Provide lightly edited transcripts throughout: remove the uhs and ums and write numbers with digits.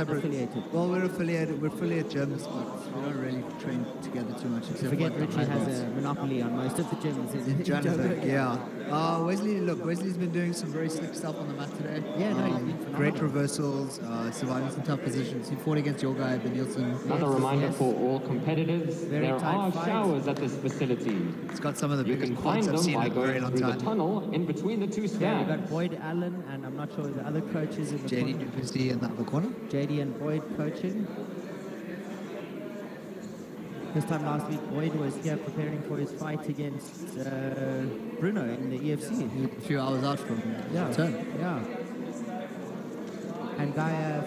separate. affiliated. Well, we're affiliated. We're affiliate gyms, but we don't really train together too much. Except Forget for the Richie has hybrids. a monopoly on most of the gyms in Johannesburg, Joburg. yeah. Wesley's been doing some very slick stuff on the mat today. Yeah, no, he's been phenomenal. great reversals, surviving some tough positions. He fought against your guy, Ben Nielsen. Another reminder for all competitors, Very there tight are fight. showers at this facility. It's got some of the You biggest can find quads I've them seen by in a very going long through the time. tunnel in between the two Yeah, we stands. got Boyd Allen, and I'm not sure the other coaches in the JD corner. Duplessis in the other corner. JD and Boyd coaching. This time last week, Boyd was here preparing for his fight against Bruno in the EFC. A few hours out from return. Yeah. And Guy,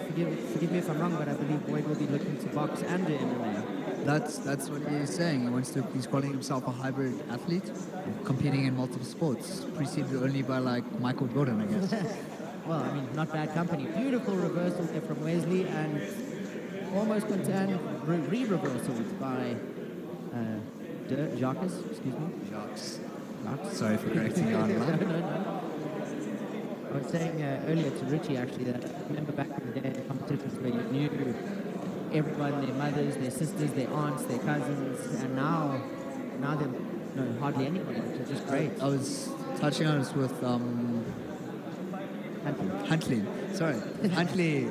forgive me if I'm wrong, but I believe Boyd will be looking to box and do MMA. That's what he's saying. He's calling himself a hybrid athlete, competing in multiple sports, preceded only by like Michael Jordan, I guess. Well, I mean, not bad company. Beautiful reversal there from Wesley, and almost contained re-reversals by Jacques, excuse me. Jacques. Jacques. Sorry for correcting you on No, that. no, no. I was saying earlier to Richie, actually, that I remember back in the day, the competitions where you knew everyone, their mothers, their sisters, their aunts, their cousins, and now they're hardly anybody, which is just great. I was touching on this with Huntley. Sorry, Huntley.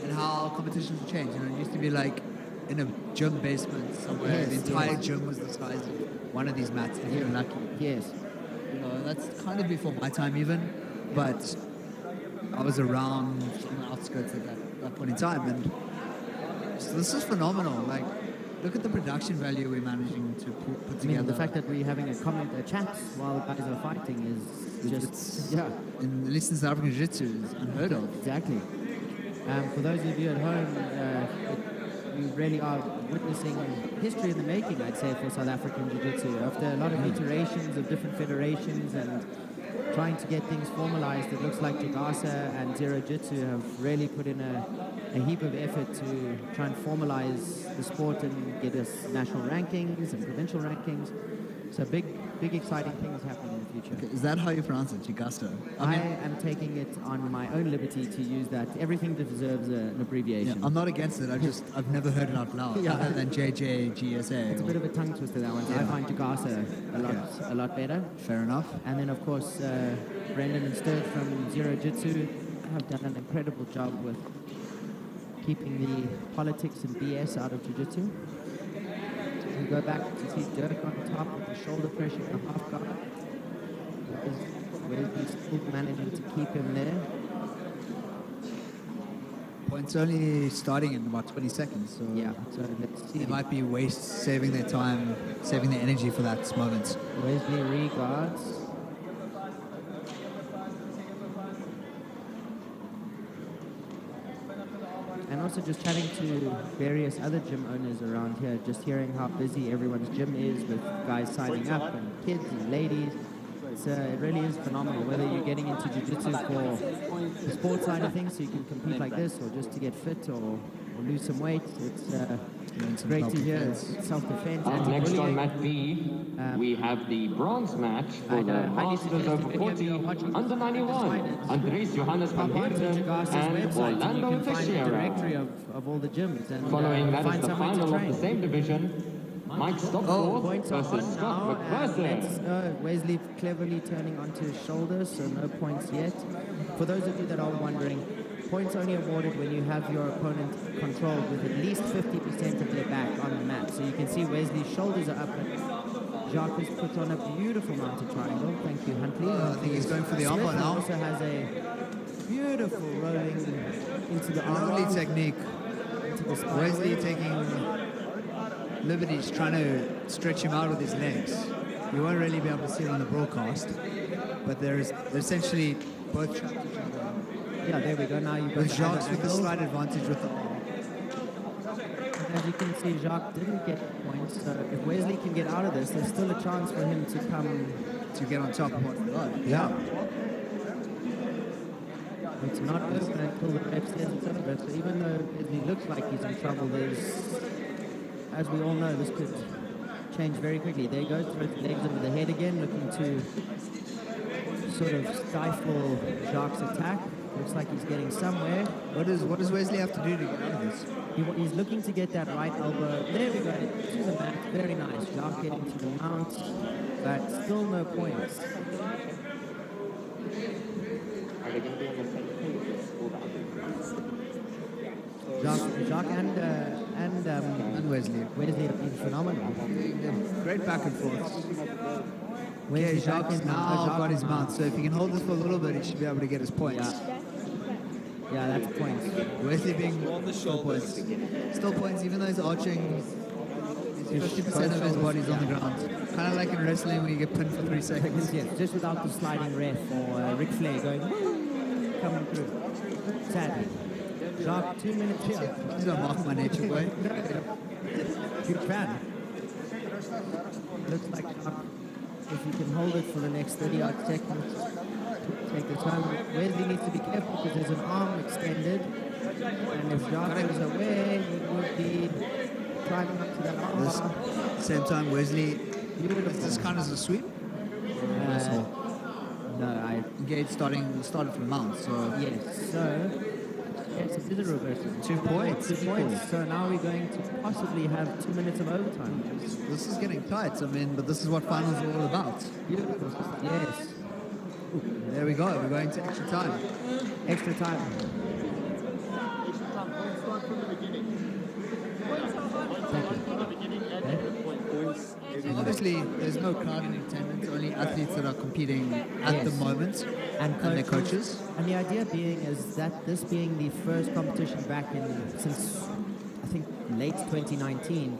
And how competitions have changed. It used to be like in a gym basement somewhere. Yes, the entire yes. gym was the size of one of these mats. If you're lucky. Yes. That's kind of before my time even, but I was around on the outskirts at that point in time, and so this is phenomenal. Like, look at the production value we're managing to put I together. mean, the fact that we're having a chat while the guys are fighting is just, yeah. In, at least in South African Jiu-Jitsu, is unheard of. Exactly. For those of you at home, we really are witnessing history in the making, I'd say, for South African Jiu-Jitsu. After a lot of iterations of different federations and trying to get things formalized, it looks like Jagasa and Zero Jitsu have really put in a heap of effort to try and formalize the sport and get us national rankings and provincial rankings. So big exciting things happening in the future. Okay, is that how you pronounce it, Jagasto? I am taking it on my own liberty to use that. Everything deserves an abbreviation. Yeah, I'm not against it. I've never heard it out loud. Yeah. Other than JJGSA. It's a bit of a tongue twister, that one. So I find Jagasa a lot better. Fair enough. And then, of course, Brendan and Sturt from Zero Jitsu have done an incredible job with keeping the politics and BS out of Jiu-Jitsu. We go back to see Dirk on top with the shoulder pressure and the half guard. Wesley still managing to keep him there. Points only starting in about 20 seconds. So Yeah, so let's see. they might be saving their time, saving their energy for that moment. Wesley regards. And also just chatting to various other gym owners around here, just hearing how busy everyone's gym is with guys signing up and kids and ladies. It really is phenomenal, whether you're getting into jiu-jitsu for the sports side of things so you can compete like this, or just to get fit or lose some weight. It's great to hear. It's self-defense. Up next on anti-bullying. mat B, we have the bronze match for the Masters over 40, under 91, Andres Johannes van Pop onto Heerden Jagas's and website and Orlando you can find a directory Teixeira. of all the gyms and Following that find is the somewhere to final of train. the same division, Mike Stockforth Points are versus on Scott now, and McPherson. let's Wesley cleverly turning onto his shoulder, so no points yet. For those of you that are wondering, points only awarded when you have your opponent controlled with at least 50% of their back on the mat. So you can see Wesley's shoulders are up, and Jacques has put on a beautiful mounted triangle. Thank you, Huntley. I think he's going for the armbar Smith now. also has a beautiful rolling into the Lovely armbar. technique. Into the spine. Wesley taking liberties, trying to stretch him out with his legs. You won't really be able to see it on the broadcast, but they're essentially both trapped each other. Yeah, there we go. Now you've got With the Jacques other with the angle. slight advantage with the arm. As you can see, Jacques didn't get points, so if Wesley can get out of this, there's still a chance for him to come. To get on top of what Yeah. It's not over until the ref says it's over. So even though Wesley looks like he's in trouble, as we all know, this could change very quickly. There he goes, throws his legs over the head again, looking to sort of stifle Jacques' attack. Looks like he's getting somewhere. What does Wesley have to do to get out of this? He's looking to get that right elbow. There we go. To the mat. Very nice. Jacques getting to the mount. But still no points. Jacques and Wesley have been phenomenal. Great back and forth. Wesley Jacques has now got his mount, so if he can hold this for a little bit, he should be able to get his points. Yeah, that's points. Wesley being still points. Still points, even though he's arching. 50% of his body's on the ground. Kind of like in wrestling when you get pinned for 3 seconds. Yes, just without the sliding ref or Ric Flair going, coming through. Sadly. Jacques, 2 minutes here. He's not mark my nature, boy. Huge fan. Looks like Jacques, if you can hold it for the next 30-odd seconds, take the time. Wesley needs to be careful because there's an arm extended. And if Jacques goes away, he would be climbing up to that arm. Same time, Wesley, is this kind of a sweep? No, I Gage started from mount, so yes. So yes, it is a reversal. 2 points. 2 points. So now we're going to possibly have 2 minutes of overtime. This is getting tight. I mean, but this is what finals are all about. Yes. There we go. We're going to extra time. Extra time. And obviously, there's no crowd in attendance, only athletes that are competing at the moment and their coaches. And the idea being is that this being the first competition back since, I think, late 2019,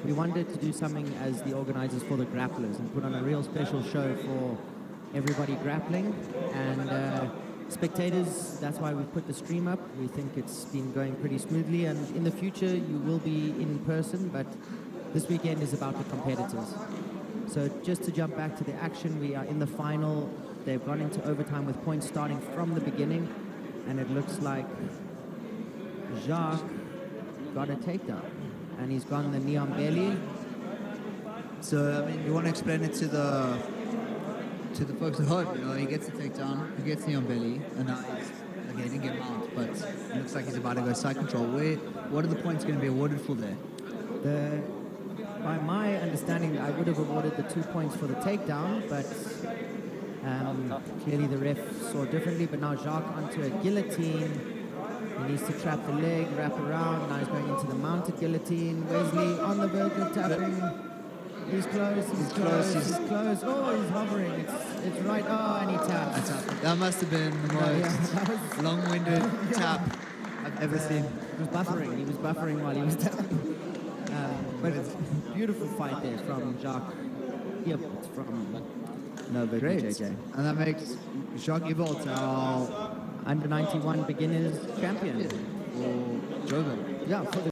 we wanted to do something as the organizers for the grapplers and put on a real special show for everybody grappling. And spectators, that's why we put the stream up. We think it's been going pretty smoothly, and in the future you will be in person, but this weekend is about the competitors. So just to jump back to the action, we are in the final. They've gone into overtime with points starting from the beginning, and it looks like Jacques got a takedown, and he's gone the knee on belly. So, I mean, you want to explain it to the folks at home, you know, he gets the takedown, he gets knee on belly, and now he didn't get mount, but it looks like he's about to go side control. What are the points going to be awarded for there? By my understanding, I would have awarded the 2 points for the takedown, but clearly the ref saw differently. But now Jacques onto a guillotine. He needs to trap the leg, wrap around. Now he's going into the mounted guillotine. Wesley on the verge of tapping. He's close. He's close. Oh, he's hovering. It's right. Oh, and he taps. That must have been the most long-winded tap I've ever seen. He was buffering while he was tapping. But it's a beautiful fight there from Jacques. Yep, it's from Nova JJ. And that makes Jacques Evolt our under 91 beginners champion. for Joburg. Yeah, for the